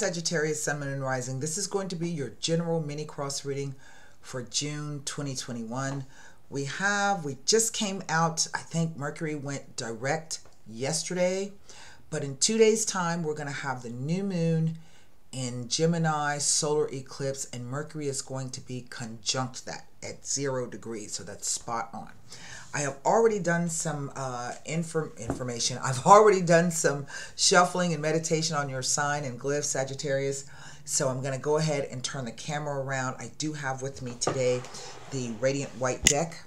Sagittarius, Sun, Moon, and Rising. This is going to be your general mini cross reading for June 2021. We just came out, I think Mercury went direct yesterday, but in 2 days time we're going to have the new moon in Gemini solar eclipse, and Mercury is going to be conjunct that at 0 degrees, so that's spot on. I have already done some information. I've already done some shuffling and meditation on your sign and glyph, Sagittarius. So I'm going to go ahead and turn the camera around. I do have with me today the Radiant White deck,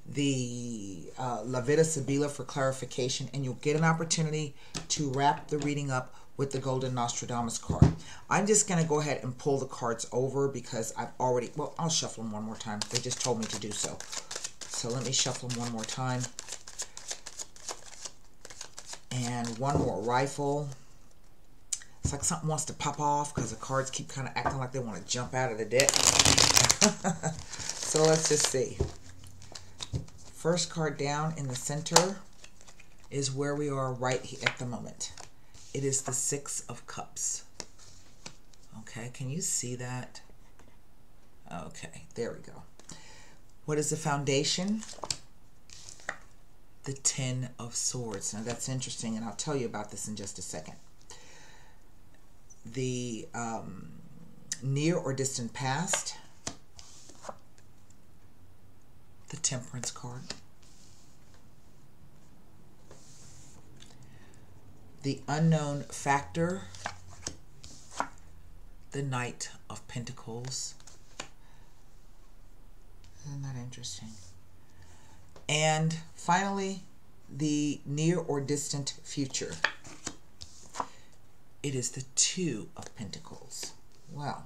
the La Vida Sibila for clarification, and you'll get an opportunity to wrap the reading up with the Golden Nostradamus card. I'm just going to go ahead and pull the cards over because I've already, well, I'll shuffle them one more time. They just told me to do so. So let me shuffle them one more time. And one more rifle. It's like something wants to pop off because the cards keep kind of acting like they want to jump out of the deck. So let's just see. First card down in the center is where we are right here at the moment. It is the Six of Cups. Okay, can you see that? Okay, there we go. What is the foundation? The Ten of Swords. Now that's interesting, and I'll tell you about this in just a second. The near or distant past. The Temperance card. The unknown factor. The Knight of Pentacles. Isn't that interesting? And finally, the near or distant future. It is the Two of Pentacles. Wow.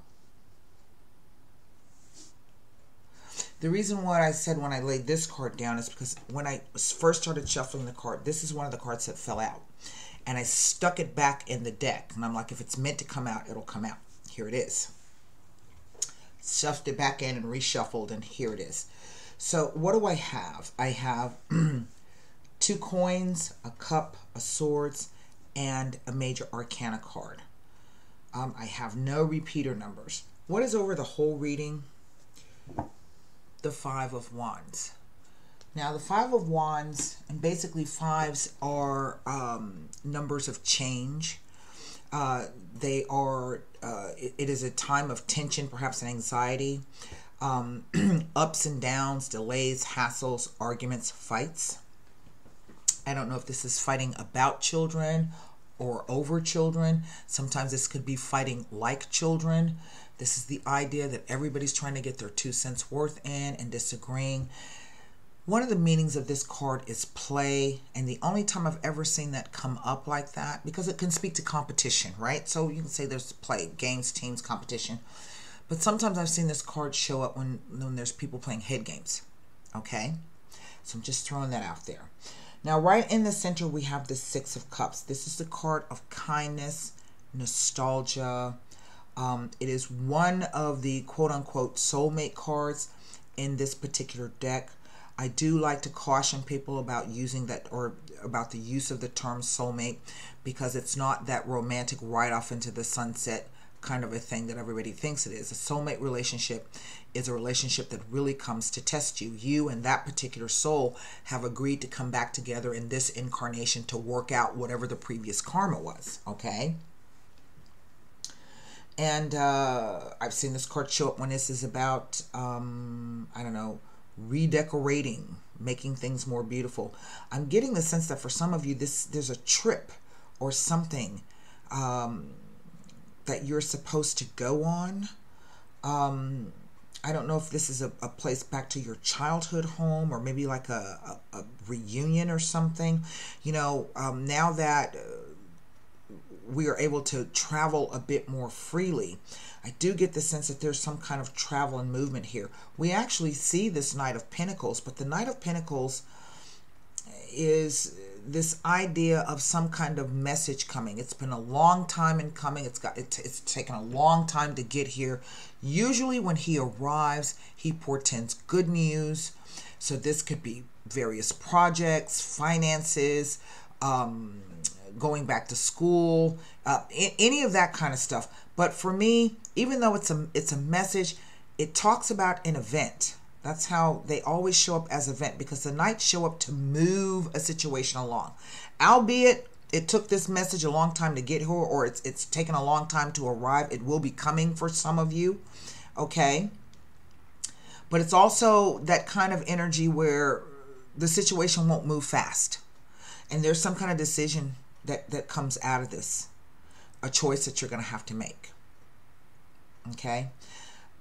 The reason why I said when I laid this card down is because when I first started shuffling the card, this is one of the cards that fell out. And I stuck it back in the deck. And I'm like, if it's meant to come out, it'll come out. Here it is. Stuffed it back in and reshuffled, and here it is. So what do I have? I have 2 coins, a cup, a swords, and a major arcana card. I have no repeater numbers. What is over the whole reading? The Five of Wands. Now the Five of Wands, and basically fives are numbers of change. They are, it is a time of tension, perhaps an anxiety, ups and downs, delays, hassles, arguments, fights. I don't know if this is fighting about children or over children. Sometimes this could be fighting like children. This is the idea that everybody's trying to get their 2 cents worth in and disagreeing. One of the meanings of this card is play, and the only time I've ever seen that come up like that, because it can speak to competition, right? So you can say there's play, games, teams, competition. But sometimes I've seen this card show up when there's people playing head games, okay? So I'm just throwing that out there. Now, right in the center, we have the Six of Cups. This is the card of kindness, nostalgia. It is one of the quote-unquote soulmate cards in this particular deck. I do like to caution people about using that, or about the use of the term soulmate, because it's not that romantic right off into the sunset kind of a thing that everybody thinks it is. A soulmate relationship is a relationship that really comes to test you. You and that particular soul have agreed to come back together in this incarnation to work out whatever the previous karma was, okay? And I've seen this card show up when this is about, I don't know, redecorating, making things more beautiful. I'm getting the sense that for some of you, there's a trip or something that you're supposed to go on. I don't know if this is a place back to your childhood home, or maybe like a reunion or something. You know, now that we are able to travel a bit more freely, I do get the sense that there's some kind of travel and movement here. We actually see this Knight of Pentacles, but the Knight of Pentacles is this idea of some kind of message coming. It's been a long time in coming. It's taken a long time to get here. Usually when he arrives, he portends good news. So this could be various projects, finances, going back to school, any of that kind of stuff. But for me, even though it's a message, it talks about an event. That's how they always show up, as event, because the Knights show up to move a situation along. Albeit it took this message a long time to get here, or it's taken a long time to arrive. It will be coming for some of you, okay? But it's also that kind of energy where the situation won't move fast. And there's some kind of decision that comes out of this. A choice that you're going to have to make. Okay?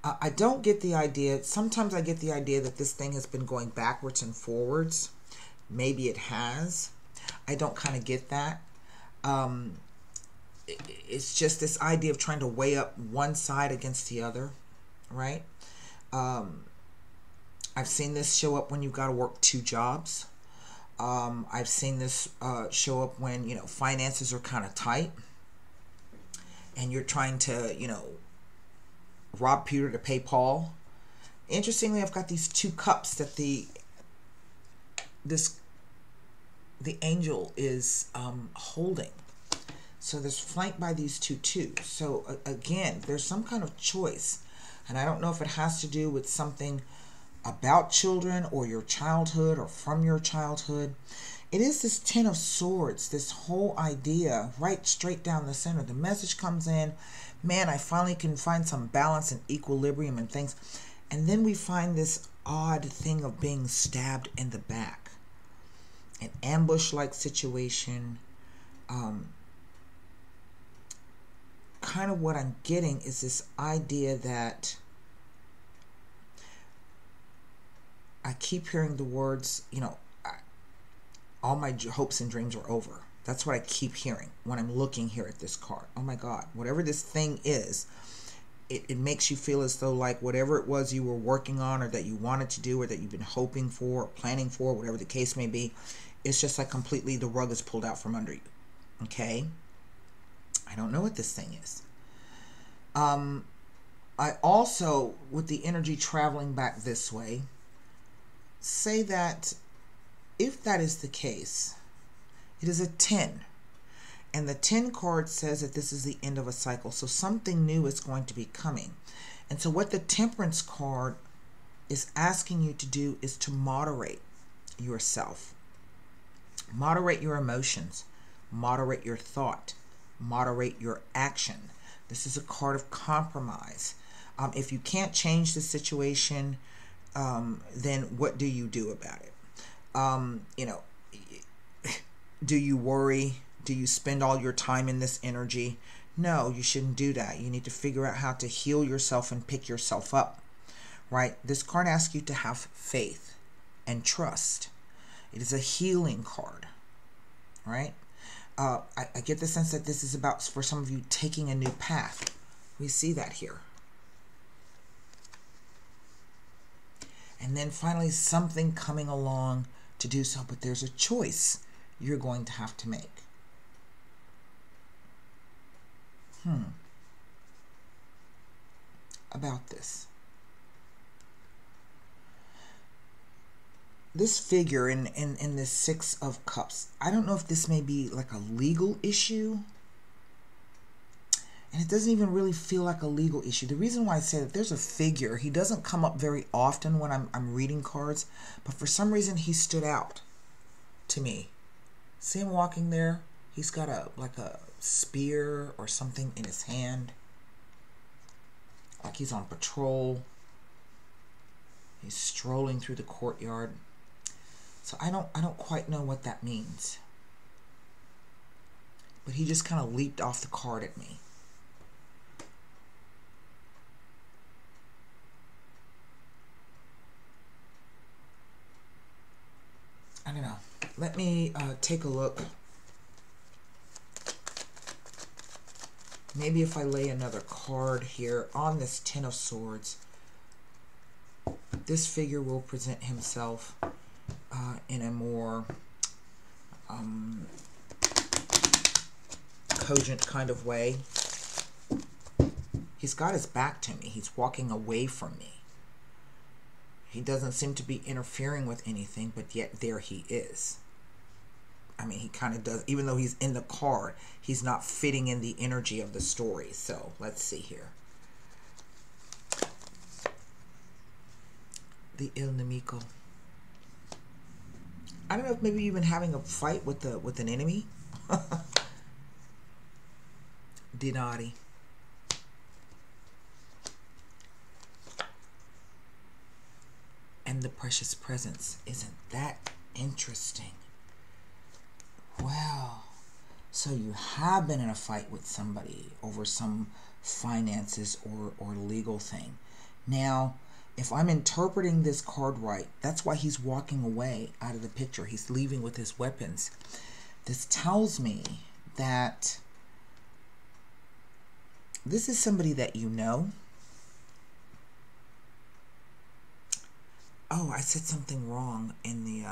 I don't get the idea. Sometimes I get the idea that this thing has been going backwards and forwards. Maybe it has. I don't kind of get that. It's just this idea of trying to weigh up one side against the other. Right? I've seen this show up when you've got to work 2 jobs. I've seen this show up when, you know, finances are kind of tight. And you're trying to, you know, rob Peter to pay Paul. Interestingly, I've got these 2 cups that the angel is holding. So there's flanked by these 2 too. So again, there's some kind of choice. And I don't know if it has to do with something about children or your childhood or from your childhood. It is this 10 of Swords, this whole idea right straight down the center. The message comes in, man, I finally can find some balance and equilibrium and things. And then we find this odd thing of being stabbed in the back. An ambush-like situation. Kind of what I'm getting is this idea that I keep hearing the words, you know, all my hopes and dreams are over. That's what I keep hearing when I'm looking here at this card. Oh my God, whatever this thing is, it makes you feel as though like whatever it was you were working on or that you wanted to do or that you've been hoping for or planning for, whatever the case may be, it's just like completely the rug is pulled out from under you. Okay? I don't know what this thing is. I also, with the energy traveling back this way, say that if that is the case, it is a 10. And the 10 card says that this is the end of a cycle. So something new is going to be coming. And so what the Temperance card is asking you to do is to moderate yourself. Moderate your emotions. Moderate your thought. Moderate your action. This is a card of compromise. If you can't change the situation, then what do you do about it? You know, do you worry? Do you spend all your time in this energy? No, you shouldn't do that. You need to figure out how to heal yourself and pick yourself up, right? This card asks you to have faith and trust. It is a healing card, right? I get the sense that this is about, for some of you, taking a new path. We see that here. And then finally, something coming along to do so, but there's a choice you're going to have to make. About this. This figure in this 6 of Cups, I don't know if this may be like a legal issue. And it doesn't even really feel like a legal issue. The reason why I say that, there's a figure. He doesn't come up very often when I'm reading cards. But for some reason, he stood out to me. See him walking there? He's got like a spear or something in his hand. Like he's on patrol. He's strolling through the courtyard. So I don't quite know what that means. But he just kind of leaped off the card at me. I don't know. Let me take a look. Maybe if I lay another card here on this 10 of Swords, this figure will present himself in a more cogent kind of way. He's got his back to me. He's walking away from me. He doesn't seem to be interfering with anything, but yet there he is. I mean, he kind of does, even though he's in the card, he's not fitting in the energy of the story. So let's see here. The Il Nemico. I don't know if maybe you've been having a fight with an enemy. Dinari. And the precious presence. Isn't that interesting? Well, so you have been in a fight with somebody over some finances or legal thing. Now, if I'm interpreting this card right, that's why he's walking away out of the picture. He's leaving with his weapons. This tells me that this is somebody that you know. Oh, I said something wrong in the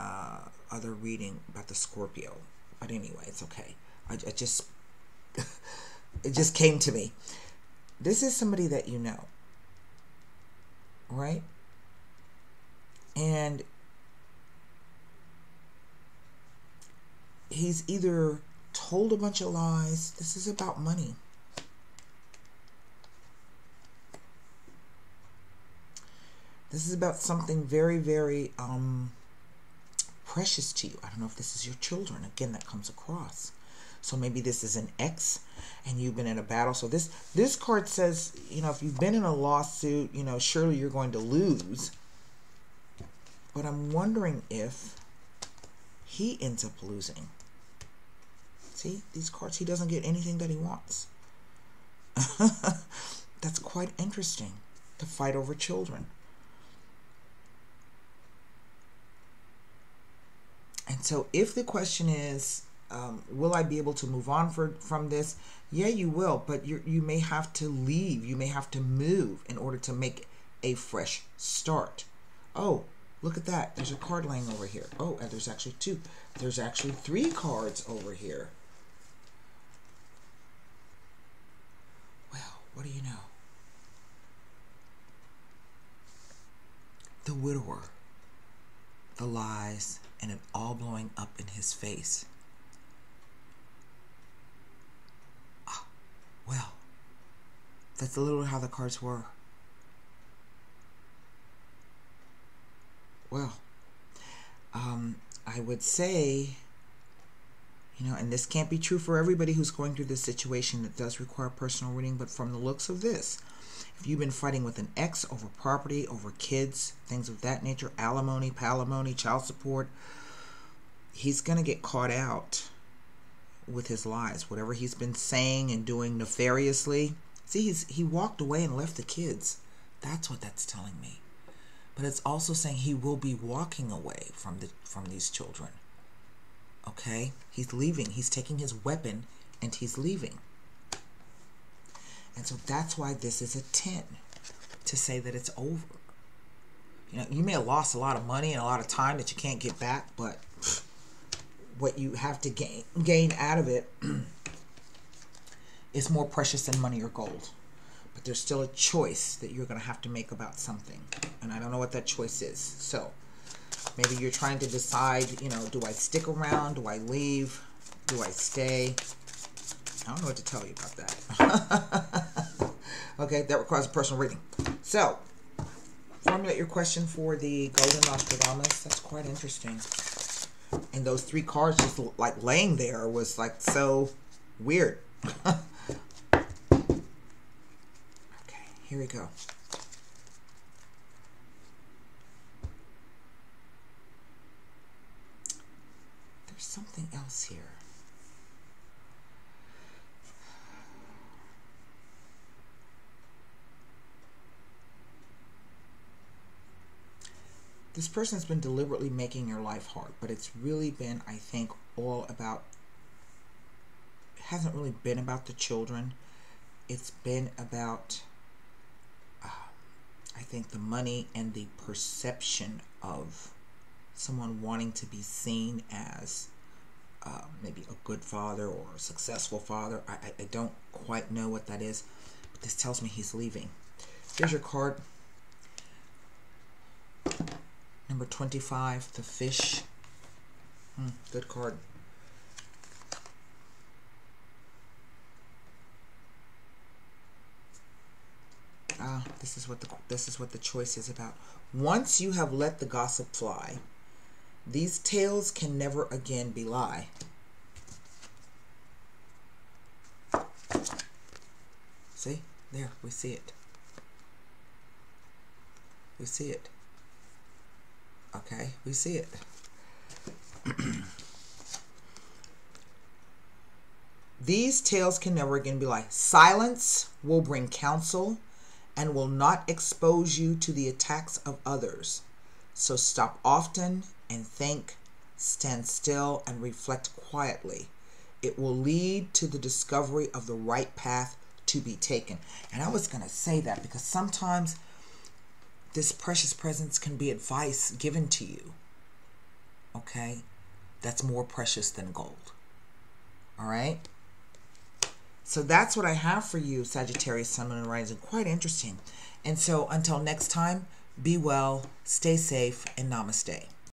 other reading about the Scorpio. But anyway, it's okay. I just, it just came to me. This is somebody that you know. Right? And he's either told a bunch of lies. This is about money. This is about something very, very precious to you. I don't know if this is your children. Again, that comes across. So maybe this is an ex and you've been in a battle. So this card says, you know, if you've been in a lawsuit, you know, surely you're going to lose. But I'm wondering if he ends up losing. See, these cards, he doesn't get anything that he wants. That's quite interesting, to fight over children. And so if the question is, will I be able to move on from this? Yeah, you will, but you may have to leave. You may have to move in order to make a fresh start. Oh, look at that. There's a card laying over here. Oh, and there's actually two. There's actually 3 cards over here. Well, what do you know? The widower. The lies, and it all blowing up in his face. Ah, well, that's a little how the cards were. Well, I would say, you know, and this can't be true for everybody who's going through this situation that does require personal reading, but from the looks of this, if you've been fighting with an ex over property, over kids, things of that nature, alimony, palimony, child support, he's going to get caught out with his lies. Whatever he's been saying and doing nefariously. See, he walked away and left the kids. That's what that's telling me. But it's also saying he will be walking away from these children. Okay? He's leaving. He's taking his weapon and he's leaving. And so that's why this is a 10, to say that it's over. You know, you may have lost a lot of money and a lot of time that you can't get back, but what you have to gain out of it is more precious than money or gold. But there's still a choice that you're going to have to make about something. And I don't know what that choice is. So maybe you're trying to decide, you know, do I stick around? Do I leave? Do I stay? I don't know what to tell you about that. Okay, that requires a personal reading. So, formulate your question for the Golden Nostradamus. That's quite interesting. And those 3 cards just like laying there was like so weird. Okay, here we go. There's something else here. This person's been deliberately making your life hard, but it's really been, I think, all about, it hasn't really been about the children. It's been about, I think, the money and the perception of someone wanting to be seen as maybe a good father or a successful father. I don't quite know what that is, but this tells me he's leaving. Here's your card. Number 25, the fish. Good card. This is what the choice is about. Once you have let the gossip fly, these tales can never again be lie. See? There, we see it. We see it. Okay, we see it. These tales can never again be lie. Silence will bring counsel and will not expose you to the attacks of others. So stop often and think, stand still and reflect quietly. It will lead to the discovery of the right path to be taken. And I was going to say that because sometimes this precious presence can be advice given to you. Okay? That's more precious than gold. All right? So that's what I have for you, Sagittarius, Sun, Moon, and Rising. Quite interesting. And so until next time, be well, stay safe, and namaste.